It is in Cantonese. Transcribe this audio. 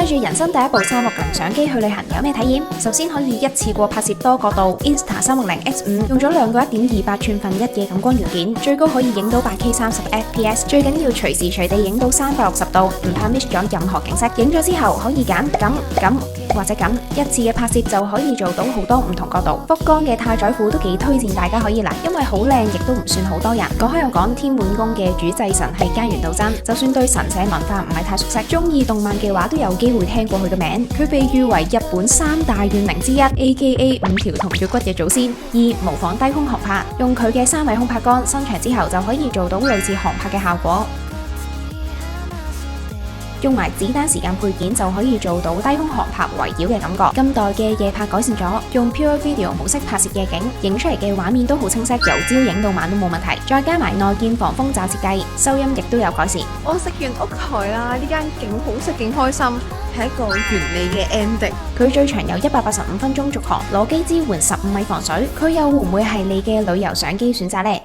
帶住人生第一部360相機去旅行有咩體驗？首先可以一次過拍攝多角度 Insta360X5，用咗兩個1.28寸份一嘅感光元件，最高可以影到8K 30fps， 最緊要隨時隨地影到360度，唔怕 miss 咗任何景色。影咗之後可以揀咁或者咁，一次嘅拍攝就可以做到好多唔同角度。福岡嘅太宰府都幾推薦大家可以嚟，因為好靚，亦都唔算好多人。講開又講，天滿宮嘅主祭神係菅原道真，就算對神社文化唔係太熟悉，中意動漫嘅話都有機會聽過佢嘅名。佢被譽為日本3大怨靈之一 ，AKA 5條銅腳骨嘅祖先。模仿低空航拍，用佢嘅3米空拍桿伸長之後就可以做到類似航拍嘅效果。用埋子彈時間配件就可以做到低空航拍圍繞嘅感覺。今代嘅夜拍改善咗，用 Pure Video 模式拍攝夜景，影出嚟嘅畫面都好清晰，由朝影到晚都冇問題。再加埋內建防風罩設計，收音亦都有改善。我食完屋台啦，呢間勁好食勁開心，係一個完美嘅 ending。佢最長有185分鐘續航，裸機支援15米防水，佢又會唔會係你嘅旅遊相機選擇呢？